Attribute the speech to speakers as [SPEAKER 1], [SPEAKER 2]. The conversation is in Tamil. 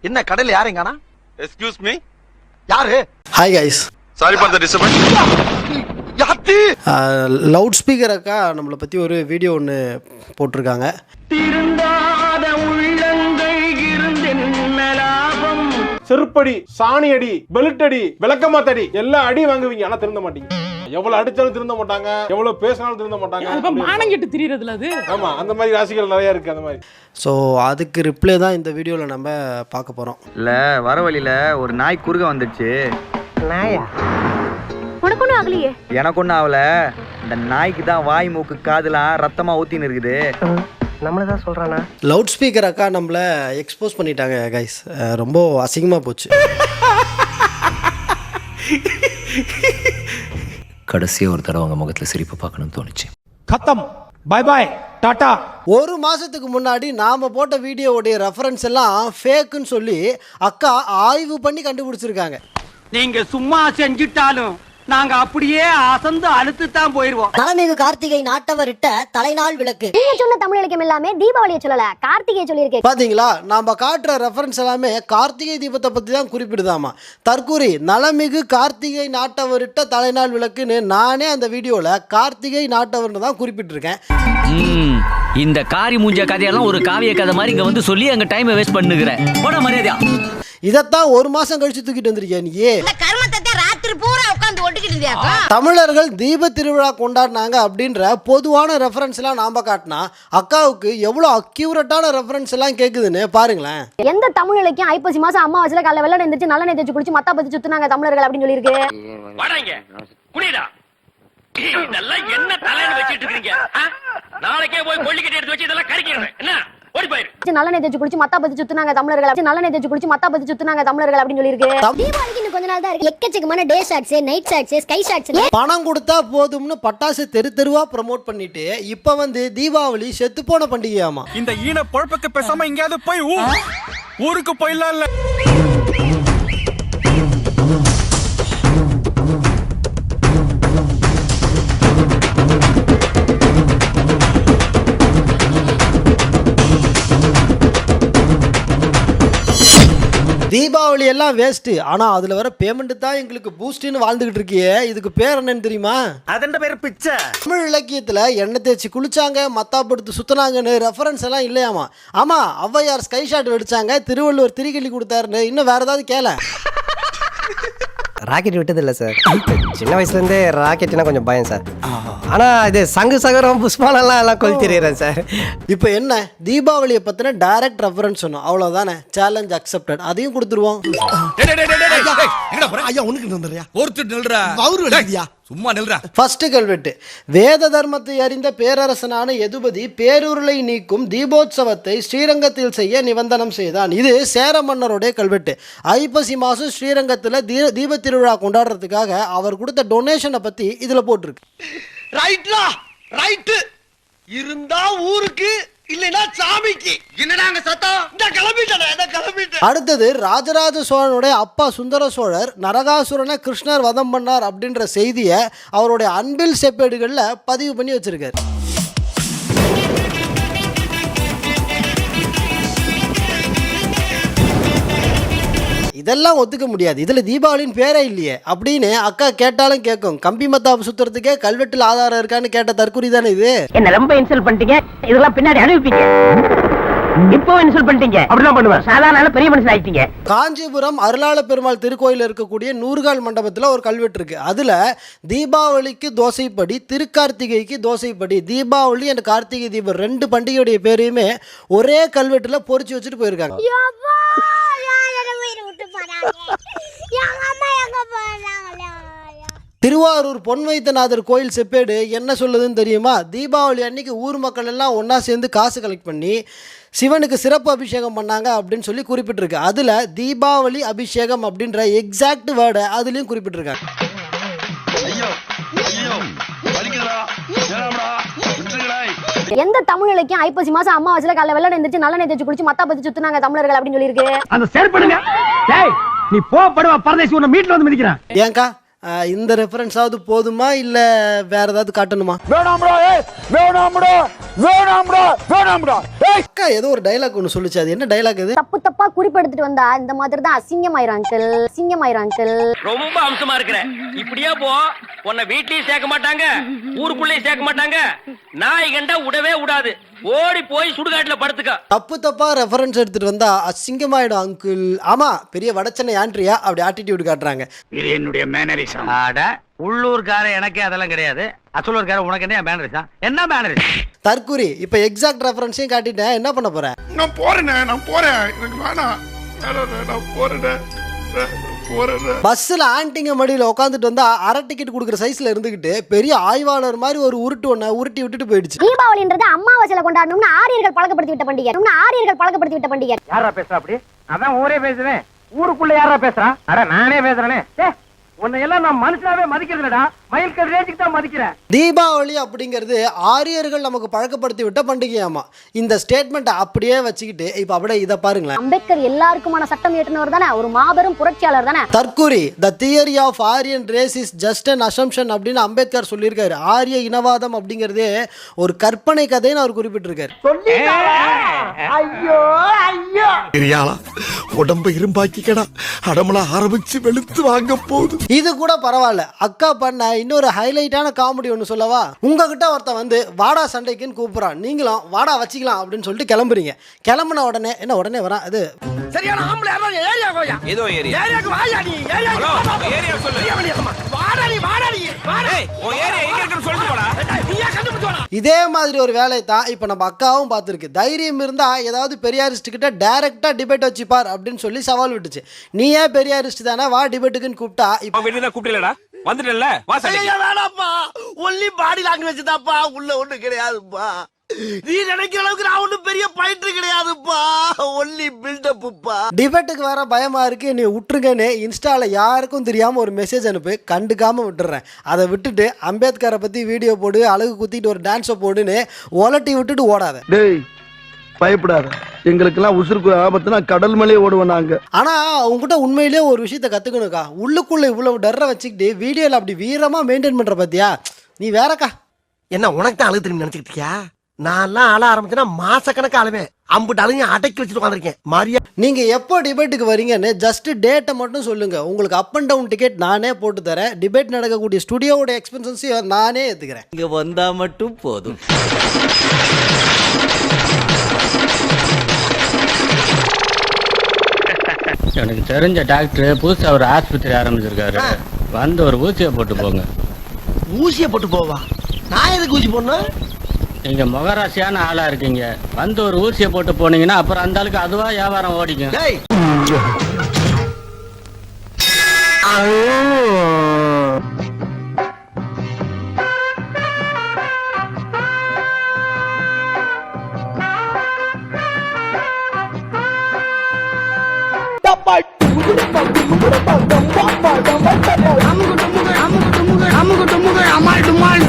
[SPEAKER 1] என்ன கடையில யாரையும் காணா?
[SPEAKER 2] Excuse me.
[SPEAKER 1] யாரு?
[SPEAKER 3] Hi guys,
[SPEAKER 2] sorry for the disturbance.
[SPEAKER 1] யாத்தி
[SPEAKER 3] லவுட் ஸ்பீக்கர் அக்கா நம்மளை பற்றி ஒரு வீடியோ ஒன்று போட்டிருக்காங்க.
[SPEAKER 4] திருந்தாத உள்ளங்கள் இருந்தென்ன லாபம்.
[SPEAKER 5] செருப்படி, சாணியடி, பெல்ட்டடி, விளக்கமாத்தடி எல்லா அடி வாங்குவீங்க, ஆனா திருந்த மாட்டீங்க. எவ்வளவு அடிச்சாலும் திருந்த மாட்டாங்க, எவ்வளவு பேசினாலும் திருந்த மாட்டாங்க.
[SPEAKER 6] மானங்கெட்டு திரியறதுல அது.
[SPEAKER 5] ஆமா, அந்த மாதிரி ராசிகள் நிறைய இருக்கு அந்த மாதிரி.
[SPEAKER 3] ஸோ அதுக்கு ரிப்ளை தான் இந்த வீடியோவில் நம்ம பார்க்க போகிறோம்.
[SPEAKER 7] இல்லை, வர வழியில் ஒரு நாய் குறுக்க வந்துடுச்சு.
[SPEAKER 8] நாயா? உனக்கு ஒன்றும் ஆகலையே?
[SPEAKER 7] எனக்கு ஒன்றும் ஆகலை. இந்த நாய்க்கு தான் வாய் மூக்கு காதுலாம் ரத்தமாக ஊற்றின்னு இருக்குது.
[SPEAKER 8] நம்மள தான் சொல்கிறானா?
[SPEAKER 3] லவுட் ஸ்பீக்கர் அக்கா நம்மளை எக்ஸ்போஸ் பண்ணிட்டாங்க கைஸ். ரொம்ப அசிங்கமாக போச்சு.
[SPEAKER 9] கடைசியாக ஒரு தடவை அவங்க முகத்தில் சிரிப்பு பார்க்கணும்னு தோணுச்சு.
[SPEAKER 4] கத்தம், பை பை, டாடா.
[SPEAKER 3] ஒரு மாதத்துக்கு முன்னாடி நாம் போட்ட வீடியோவுடைய ரெஃபரன்ஸ் எல்லாம் ஃபேக்குன்னு சொல்லி அக்கா ஆய்வு பண்ணி கண்டுபிடிச்சிருக்காங்க.
[SPEAKER 4] நீங்க சும்மா செஞ்சிட்டாலும் நாங்க அப்படியே அசந்து அழுத்து தான் போயிருவோம்.
[SPEAKER 10] தலைமிகு கார்த்திகை நாட்டவரிட்ட தலைநாள் விளக்கு.
[SPEAKER 8] நீங்க சொன்ன தமிழ் இலக்கியம் எல்லாமே தீபாவளியை சொல்லல, கார்த்திகை சொல்லியிருக்கேன்.
[SPEAKER 3] பாத்தீங்களா, நாம காட்டுற ரெஃபரன்ஸ் எல்லாமே கார்த்திகை தீபத்தை பத்தி தான் குறிப்பிடுதாமா. தற்கூரி நலமிகு கார்த்திகை நாட்டவரிட்ட தலைநாள் விளக்குன்னு நானே அந்த வீடியோல கார்த்திகை நாட்டவர்னு தான் குறிப்பிட்டிருக்கேன்.
[SPEAKER 9] இந்த காரி மூஞ்ச கதையெல்லாம் ஒரு காவிய கதை மாதிரி இங்க வந்து சொல்லி அங்க டைமை வேஸ்ட் பண்ணுகிற போட மரியாதையா.
[SPEAKER 3] இதத்தான் ஒரு மாசம் கழிச்சு தூக்கிட்டு வந்திருக்கேன் நீ. தமிழர்கள் தீப திருவிழா கொண்டாடினாங்க அப்படின்ற பொதுவான ரெஃபரன்ஸ் எல்லாம் நாம காட்டினா அக்காவுக்கு எவ்வளவு அக்யூரேட்டான ரெஃபரன்ஸ் எல்லாம் கேக்குதுன்னு பாருங்களேன்.
[SPEAKER 8] எந்த தமிழ் இலக்கியம் ஐப்பசி மாசம் அம்மாவாசையில காலைல வெள்ளம் எந்திரிச்சு நல்ல தேய்ச்சி குளிச்சு மத்தா பத்தி சுத்துனாங்க தமிழர்கள் அப்படின்னு சொல்லியிருக்கு.
[SPEAKER 4] இதெல்லாம் என்ன தலையில வச்சிட்டு இருக்கீங்க? நாளைக்கே போய் கொள்ளிக்கிட்டு எடுத்து வச்சு இதெல்லாம் கறிக்கிறேன். என்ன ஓடி போயிரு.
[SPEAKER 8] நல்ல தேய்ச்சி குளிச்சு மத்தா பத்தி சுத்துனாங்க தமிழர்கள். நல்ல தேய்ச்சி குளிச்சு மத்தா பத்தி சுத்துனாங்க தமிழர்கள் அப்படின்னு சொல்லியிருக்கு. தீபாவளிக்கு இன்னும் கொஞ்ச நாள் தான் இருக்கு. எக்கச்சக்கமான day shots, night shots, sky shots.
[SPEAKER 3] பணம் கொடுத்தா போதும்னு பட்டாசு தெரு தெருவா ப்ரோமோட் பண்ணிட்டு இப்ப வந்து தீபாவளி செத்து போன பண்டிகையாமா.
[SPEAKER 4] இந்த ஈன பொழப்புக்கு பேசாம எங்கயாவது போய் ஊருக்கு போயிடலாம். இல்ல
[SPEAKER 3] தீபாவளி எல்லாம் வேஸ்ட், ஆனா அதுல வர பேமெண்ட் தான் எங்களுக்கு பூஸ்ட்னு வாழ்ந்துகிட்டு இருக்கியே. இதுக்கு பேர் என்னன்னு தெரியுமா?
[SPEAKER 4] அதன் பேர் பிச்சை.
[SPEAKER 3] தமிழ் இலக்கியத்துல எண்ணெய் தேய்ச்சி குளிச்சாங்க, மத்தா படுத்து சுத்தினாங்கன்னு ரெஃபரன்ஸ் எல்லாம் இல்லையாமா. ஆமா, ஔவையார் ஸ்கை ஷாட் வெடிச்சாங்க, திருவள்ளுவர் திரிகள்ளி கொடுத்தாருன்னு. இன்னும் வேற ஏதாவது கேள.
[SPEAKER 10] ராக்கெட் விட்டது இல்லை சார். சின்ன வயசுலேருந்தே ராக்கெட்னா கொஞ்சம் பயம் சார். ஆனால் இது சங்கு சகரம் புஷ்பாலெல்லாம் எல்லாம் கொல் தெரியுறேன் சார்.
[SPEAKER 3] இப்போ என்ன, தீபாவளியை பற்றின டைரக்ட் ரெஃபரன்ஸ் சொன்னோம், அவ்வளோதானே. சேலஞ்ச் அக்செப்டட், அதையும் கொடுத்துருவோம். ஃபர்ஸ்ட் கல்வெட்டு. வேத தர்மத்தை அறிந்த பேரரசனான எதுபதி பேரூரலை நீக்கும் தீபோத்சவத்தை ஸ்ரீரங்கத்தில் செய்ய நிபந்தனம் செய்தான். இது சேர மன்னருடைய கல்வெட்டு. ஐப்பசி மாதம் ஸ்ரீரங்கத்தில் தீப திருவிழா கொண்டாடுறதுக்காக அவர் கொடுத்த டொனேஷனை பற்றி இதில் போட்டிருக்கு.
[SPEAKER 1] ரைட்லா ரைட் இருந்தா ஊருக்கு இல்லைன்னா சாமிக்கு. என்னடாங்க சத்தம்? இந்த கிளம்பிட்டேன்.
[SPEAKER 3] அடுத்தது ராஜராஜ சோழனுடைய அப்பா சுந்தர சோழர் நரகாசுரனை கிருஷ்ணர் வதம் பண்ணார் அப்படின்ற செய்தியை அவருடைய அன்பில் செப்பேடுகளில் பதிவு பண்ணி வச்சிருக்காரு. இதெல்லாம் ஒத்துக்க முடியாது, இதுல தீபாவளின்னு பேரே இல்லையே அப்படின்னு அக்கா கேட்டாலும் கேட்கும். கம்பி மத்தாப்பு சுத்துறதுக்கே கல்வெட்டில் ஆதாரம் இருக்கான்னு கேட்ட தற்குறி தானே இது.
[SPEAKER 10] என்ன ரொம்ப இன்சல்ட் பண்ணிட்டீங்க, இதெல்லாம் பின்னாடி அனுப்பிப்பீங்க. இப்போ இன்சல்ட் பண்ணிட்டீங்க, அப்படிதான் பண்ணுவேன். சாதாரண பெரிய மனுஷன் ஆயிட்டீங்க.
[SPEAKER 3] காஞ்சிபுரம் அருளாள பெருமாள் திருக்கோயில் இருக்கக்கூடிய நூறுகால் மண்டபத்தில் ஒரு கல்வெட்டு இருக்கு. அதுல தீபாவளிக்கு தோசைப்படி, திருக்கார்த்திகைக்கு தோசைப்படி, தீபாவளி அண்ட் கார்த்திகை தீபம் ரெண்டு பண்டிகையுடைய பேரையுமே ஒரே கல்வெட்டுல பொறிச்சு வச்சுட்டு போயிருக்காங்க. திருவாரூர் பொன் வைத்தியநாதர் கோயில் செப்பேடு என்ன சொல்லுதுன்னு தெரியுமா? தீபாவளி அன்னைக்கு ஊர் மக்கள் எல்லாம் ஒன்றா சேர்ந்து காசு கலெக்ட் பண்ணி சிவனுக்கு சிறப்பு அபிஷேகம் பண்ணாங்க அப்படின்னு சொல்லி குறிப்பிட்டிருக்கு. அதில் தீபாவளி அபிஷேகம் அப்படின்ற எக்ஸாக்ட் வேர்டை அதுலேயும் குறிப்பிட்டிருக்காங்க.
[SPEAKER 8] எந்த தமிழ் இலக்கியம் ஐப்பசி மாசம் அம்மாவாசையில காலைல வெள்ளம் எந்திரிச்சு நல்ல தேய்ச்சி குளிச்சு மத்தா பத்தி சுத்துனாங்க தமிழர்கள் அப்படின்னு சொல்லியிருக்கு.
[SPEAKER 4] அந்த செயற்படுங்க. நீ போடுவா பரதேசி, உன்னை மீட்ல வந்து மிதிக்கிறேன்.
[SPEAKER 3] ஏங்கா இந்த ரெஃபரன்ஸாவது போதுமா இல்ல வேற ஏதாவது காட்டணுமா?
[SPEAKER 4] வேணாம்டா, வேணாம்டா,
[SPEAKER 3] அக்கா ஏதோ ஒரு டைலாக் ஒன்று சொல்லுச்சு, அது என்ன டைலாக் இது?
[SPEAKER 8] தப்பு தப்பா குறிப்பெடுத்துட்டு வந்தா இந்த மாதிரி தான் அசிங்கமாயிரும் அங்கிள், அசிங்கமாயிரும் அங்கிள்.
[SPEAKER 4] ரொம்ப அம்சமா இருக்கிற. இப்படியே போ, உன்னை வீட்லயும் சேர்க்க மாட்டாங்க, ஊருக்குள்ளேயும் சேர்க்க மாட்டாங்க. நாய் கண்டா விடவே விடாது. ஓடி போய் சுடுகாட்டுல படுத்துக்க.
[SPEAKER 3] தப்பு தப்பா ரெஃபரன்ஸ் எடுத்துட்டு வந்தா அசிங்கமாயிடும் அங்கிள். ஆமா, பெரிய வடச்சென்னை ஆண்ட்ரியா அப்படி ஆட்டிடியூட் காட்டுறாங்க.
[SPEAKER 4] இது என்னுடைய மேனரிசம். ஆட உள்ளூர்கார எனக்கே அதெல்லாம் கிடையாது. அசலூர்கார உனக்கு என்ன மேனரிசம்? என்ன மேனரிசம்?
[SPEAKER 3] தற்குறி. இப்ப எக்ஸாக்ட் ரெஃபரன்ஸையும் காட்டிட்டேன், என்ன பண்ண போறேன்?
[SPEAKER 2] நான் போறேன் எனக்கு வேணாம், நான் போறேன்.
[SPEAKER 3] பஸ்ல ஆண்டிங்க மடியில உட்காந்துட்டு வந்தா அரை டிக்கெட் கொடுக்குற சைஸ்ல இருந்துகிட்டு பெரிய ஆய்வாளர் மாதிரி ஒரு உருட்டு ஒண்ண உருட்டி விட்டுட்டு போயிடுச்சு.
[SPEAKER 8] தீபாவளின்றது அமாவாசையில கொண்டாடணும்னு ஆரியர்கள் பழக்கப்படுத்தி விட்ட பண்டிகை.
[SPEAKER 4] யாரா பேசுறா அப்படி? அதான் ஊரே பேசுவேன். ஊருக்குள்ள யாரா பேசுறா? அட நானே பேசுறேனே. உன்னை எல்லாம் நான் மனுஷனாவே மதிக்கிறதுலடா, மயில் கதிரேஜுக்கு தான் மதிக்கிறேன்.
[SPEAKER 3] தீபாவளி அப்படிங்கிறது ஆரியர்கள் நமக்கு பழக்கப்படுத்தி விட்ட பண்டிகையாமா. இந்த ஸ்டேட்மெண்ட் அப்படியே வச்சுக்கிட்டு இப்ப அப்படியே இதை பாருங்களேன்.
[SPEAKER 8] அம்பேத்கர் எல்லாருக்குமான சட்டம் இயற்றினவர் தானே, ஒரு மாபெரும் புரட்சியாளர் தானே.
[SPEAKER 3] தற்குறி. The theory of Aryan race is just an assumption அப்படின்னு அம்பேத்கர் சொல்லியிருக்காரு. ஆரிய இனவாதம் அப்படிங்கிறதே ஒரு கற்பனை கதைன்னு அவர் குறிப்பிட்டிருக்காரு.
[SPEAKER 1] உடம்ப இரும்பாக்கிக்கடா, அடமலா ஆரம்பிச்சு வெளுத்து வாங்க போகுது.
[SPEAKER 3] இது கூட பரவாயில்ல. அக்கா பண்ண இன்னொரு ஹைலைட்டான காமெடி ஒன்று சொல்லவா? உங்ககிட்ட ஒருத்தன் வந்து வாடா சண்டைக்குன்னு கூப்பிட்றான், நீங்களும் வாடா வச்சுக்கலாம் அப்படின்னு சொல்லிட்டு கிளம்புறீங்க. கிளம்புன உடனே என்ன உடனே வரான், அது
[SPEAKER 1] சரியான ஆம்பளை ஏரியா கோயா.
[SPEAKER 2] ஏதோ ஏரியா.
[SPEAKER 1] ஏரியாக்கு வாயா நீ.
[SPEAKER 2] ஏரியா சொல்லு.
[SPEAKER 1] வாடா நீ.
[SPEAKER 2] ஓ ஏரியா எங்க இருக்குன்னு சொல்லிட்டு போடா.
[SPEAKER 1] நீயா கண்டுபிடிச்சு வாடா.
[SPEAKER 3] இதே மாதிரி ஒரு வேலையை தான் இப்போ நம்ம அக்காவும் பார்த்துருக்கு. தைரியம் இருந்தால் ஏதாவது பெரியாரிஸ்ட் கிட்ட டைரக்டாக டிபேட் வச்சுப்பார் அப்படின்னு சொல்லி சவால் விட்டுச்சு. நீ ஏன் பெரியாரிஸ்ட் தானே, வா டிபேட்டுக்குன்னு கூப்பிட்டா இப்போ
[SPEAKER 2] வெளியில கூப்பிடலடா, வந்துட்டல வா சண்டைக்கு.
[SPEAKER 1] ஐயா வேணாப்பா, ஒன்லி பாடி லாங்குவேஜ் தான்ப்பா, உள்ள ஒண்ணு கிடையாதுப்பா. நீ நினைக்கிற அளவுக்கு நான் ஒன்னும் பெரிய பயிற்று கிடையாதுப்பா, ஒன்லி பில்டப்புப்பா.
[SPEAKER 3] டிபேட்டுக்கு வர பயமா இருக்கு, நீ விட்டுருங்கன்னு இன்ஸ்டால யாருக்கும் தெரியாம ஒரு மெசேஜ் அனுப்பு, கண்டுக்காம விட்டுறேன். அதை விட்டுட்டு அம்பேத்கரை பத்தி வீடியோ போடு, அழகு குத்திட்டு ஒரு டான்ஸை போடுன்னு ஒலட்டி விட்டுட்டு ஓடாத.
[SPEAKER 1] டேய் பயப்படாத, எங்களுக்கெல்லாம் உசுருக்கு ஆபத்துனா கடல் மேலே ஓடுவோம் நாங்க.
[SPEAKER 3] ஆனா உங்ககிட்ட உண்மையிலேயே ஒரு விஷயத்த கத்துக்கணுக்கா. உள்ளுக்குள்ள இவ்வளவு டர்ரை வச்சுக்கிட்டு வீடியோல அப்படி வீரமா மெயின்டைன் பண்ற பாத்தியா, நீ வேறக்கா.
[SPEAKER 1] என்ன உனக்கு தான் அழுகு திரும்பி நினைச்சுக்கிட்டியா? நான்லாம் அழ ஆரம்பிச்சேன்னா மாசக்கணக்கு அழுவேன். அம்புட்டு அழுங்க அடக்கி வச்சுட்டு உட்காந்துருக்கேன். மாரியா
[SPEAKER 3] நீங்க எப்போ டிபேட்டுக்கு வரீங்கன்னு ஜஸ்ட் டேட்டை மட்டும் சொல்லுங்க. உங்களுக்கு அப் அண்ட் டவுன் டிக்கெட் நானே போட்டு தரேன். டிபேட் நடக்கக்கூடிய ஸ்டுடியோவோட எக்ஸ்பென்சஸையும் நானே ஏத்துக்கிறேன்.
[SPEAKER 9] இங்க வந்தா மட்டும் போதும்.
[SPEAKER 4] எனக்கு தெரிஞ்ச டாக்டர் புதுசா ஒரு ஆஸ்பத்திரி ஆரம்பிச்சிருக்காரு. வந்து ஒரு ஊசியை போட்டு போங்க.
[SPEAKER 1] ஊசியை போட்டு போவா? நான் எதுக்கு ஊசி போடணும்?
[SPEAKER 4] நீங்க முகராசியான ஆளா இருக்கீங்க. வந்து ஒரு ஊசியை போட்டு போனீங்கன்னா அப்புறம் அந்த ஆளுக்கு அதுவா வியாபாரம் ஓடிக்கும்.
[SPEAKER 1] அமுகு டுமுகு அமால் டுமால்.